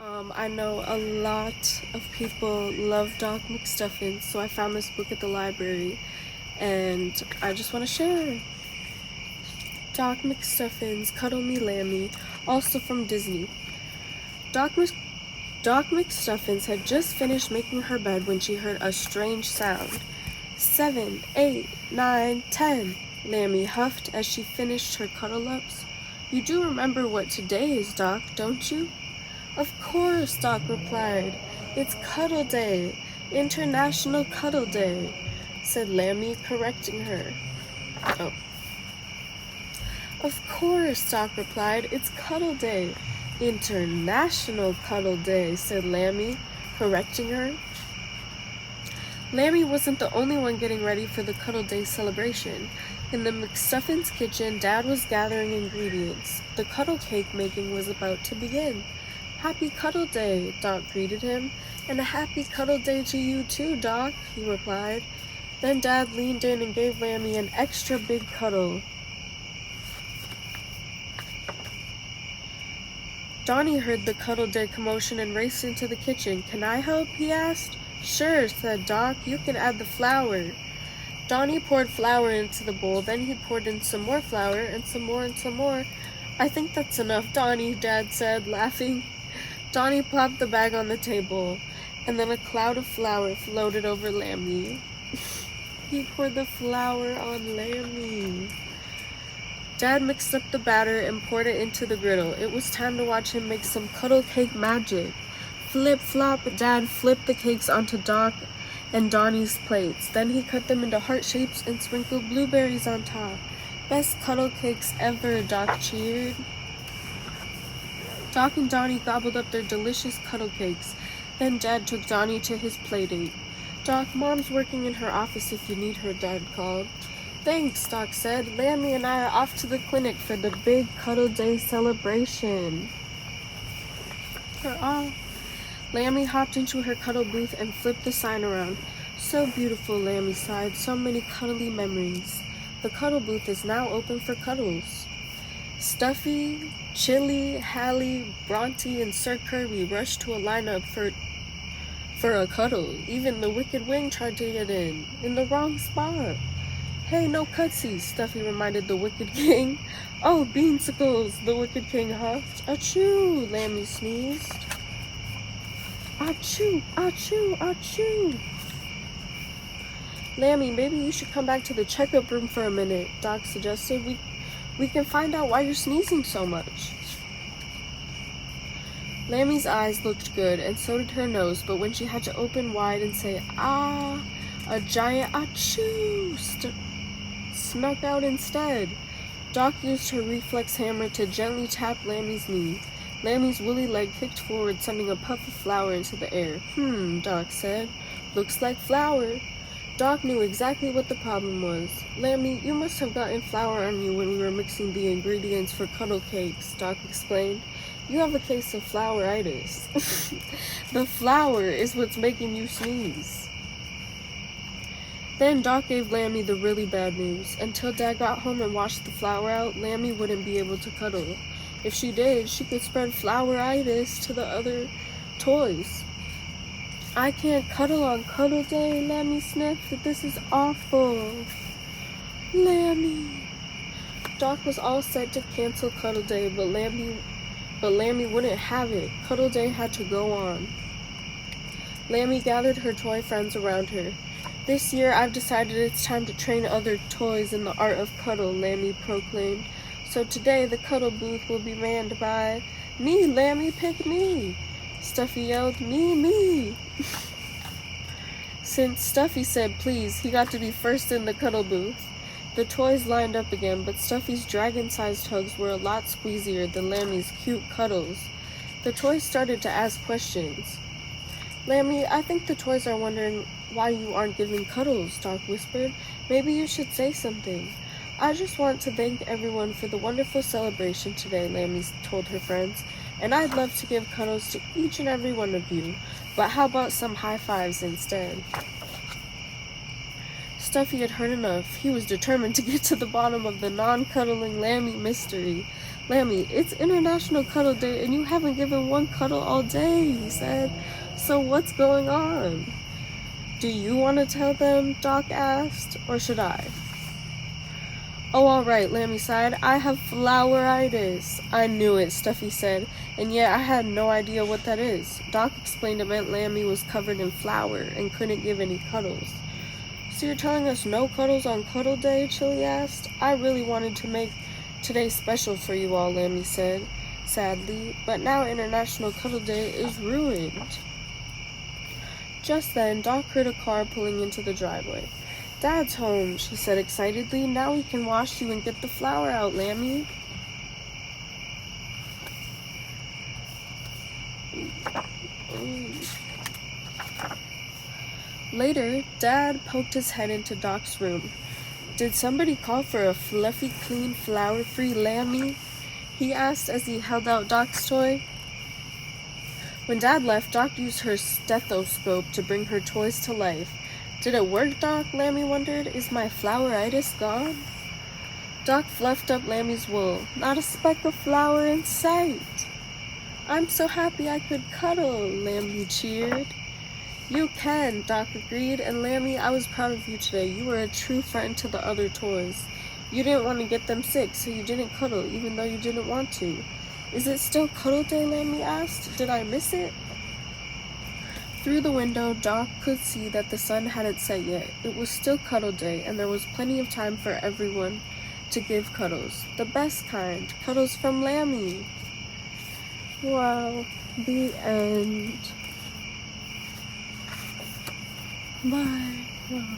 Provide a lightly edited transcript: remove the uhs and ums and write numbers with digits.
I know a lot of people love Doc McStuffins, so I found this book at the library, and I just want to share. Doc McStuffins, Cuddle Me Lambie, also from Disney. Doc, Mc- Doc McStuffins had just finished making her bed when she heard a strange sound. 7, 8, 9, 10, Lambie huffed as she finished her cuddle-ups. You do remember what today is, Doc, don't you? Of course, Doc replied. It's Cuddle Day, International Cuddle Day, said Lambie, correcting her. Oh. Of course, Doc replied. It's Cuddle Day, International Cuddle Day, said Lambie, correcting her. Lambie wasn't the only one getting ready for the Cuddle Day celebration. In the McStuffins kitchen, Dad was gathering ingredients. The cuddle cake making was about to begin. Happy Cuddle Day, Doc greeted him. And a happy Cuddle Day to you too, Doc, he replied. Then Dad leaned in and gave Lambie an extra big cuddle. Donnie heard the Cuddle Day commotion and raced into the kitchen. Can I help? He asked. Sure, said Doc. You can add the flour. Donnie poured flour into the bowl, then he poured in some more flour, and some more and some more. I think that's enough, Donnie, Dad said, laughing. Donnie plopped the bag on the table, and then a cloud of flour floated over Lambie. He poured the flour on Lambie. Dad mixed up the batter and poured it into the griddle. It was time to watch him make some cuddle cake magic. Flip flop, Dad flipped the cakes onto Doc and Donnie's plates. Then he cut them into heart shapes and sprinkled blueberries on top. Best cuddle cakes ever, Doc cheered. Doc and Donnie gobbled up their delicious cuddle cakes. Then Dad took Donnie to his playdate. Doc, Mom's working in her office if you need her, Dad called. Thanks, Doc said. Lambie and I are off to the clinic for the big Cuddle Day celebration. Hurrah! Lambie hopped into her cuddle booth and flipped the sign around. So beautiful, Lambie sighed. So many cuddly memories. The cuddle booth is now open for cuddles. Stuffy, Chili, Hallie, Bronte, and Sir Kirby rushed to a lineup for a cuddle. Even the Wicked Wing tried to get in the wrong spot. Hey, no cutsies, Stuffy reminded the Wicked King. Oh, beansicles, the Wicked King huffed. Achoo, Lambie sneezed. Achoo, achoo, achoo. Lambie, maybe you should come back to the checkup room for a minute, Doc suggested. We can find out why you're sneezing so much. Lambie's eyes looked good, and so did her nose, but when she had to open wide and say, ah, a giant achoo snuck out instead. Doc used her reflex hammer to gently tap Lambie's knee. Lambie's woolly leg kicked forward, sending a puff of flour into the air. Doc said. Looks like flour. Doc knew exactly what the problem was. Lambie, you must have gotten flour on you when we were mixing the ingredients for cuddle cakes, Doc explained. You have a case of flouritis. The flour is what's making you sneeze. Then Doc gave Lambie the really bad news. Until Dad got home and washed the flour out, Lambie wouldn't be able to cuddle. If she did, she could spread flouritis to the other toys. I can't cuddle on Cuddle Day, Lambie sniffed. This is awful. Lambie. Doc was all set to cancel Cuddle Day, but Lambie wouldn't have it. Cuddle Day had to go on. Lambie gathered her toy friends around her. This year, I've decided it's time to train other toys in the art of cuddle, Lambie proclaimed. So today, the cuddle booth will be manned by me, Lambie, pick me. Stuffy yelled, me. Since Stuffy said please, he got to be first in the cuddle booth. The toys lined up again, but Stuffy's dragon-sized hugs were a lot squeezier than Lambie's cute cuddles. The toys started to ask questions. Lambie, I think the toys are wondering why you aren't giving cuddles, Doc whispered. Maybe you should say something. I just want to thank everyone for the wonderful celebration today, Lambie told her friends. And I'd love to give cuddles to each and every one of you. But how about some high fives instead? Stuffy had heard enough. He was determined to get to the bottom of the non-cuddling Lambie mystery. Lambie, it's International Cuddle Day and you haven't given one cuddle all day, he said. So what's going on? Do you want to tell them? Doc asked, or should I? Oh, all right, Lambie sighed. I have floweritis. I knew it, Stuffy said, and yet I had no idea what that is. Doc explained it meant Lambie was covered in flour and couldn't give any cuddles. So you're telling us no cuddles on Cuddle Day? Chili asked. I really wanted to make today special for you all, Lambie said, sadly, but now International Cuddle Day is ruined. Just then, Doc heard a car pulling into the driveway. Dad's home, she said excitedly. Now we can wash you and get the flour out, Lambie. Later, Dad poked his head into Doc's room. Did somebody call for a fluffy, clean, flour-free Lambie? He asked as he held out Doc's toy. When Dad left, Doc used her stethoscope to bring her toys to life. Did it work, Doc? Lambie wondered. Is my floweritis gone? Doc fluffed up Lambie's wool. Not a speck of flour in sight. I'm so happy I could cuddle, Lambie cheered. You can, Doc agreed, and Lambie, I was proud of you today. You were a true friend to the other toys. You didn't want to get them sick, so you didn't cuddle, even though you didn't want to. Is it still Cuddle Day? Lambie asked. Did I miss it? Through the window, Doc could see that the sun hadn't set yet. It was still Cuddle Day, and there was plenty of time for everyone to give cuddles. The best kind. Cuddles from Lambie. Wow. The end. Bye. Wow.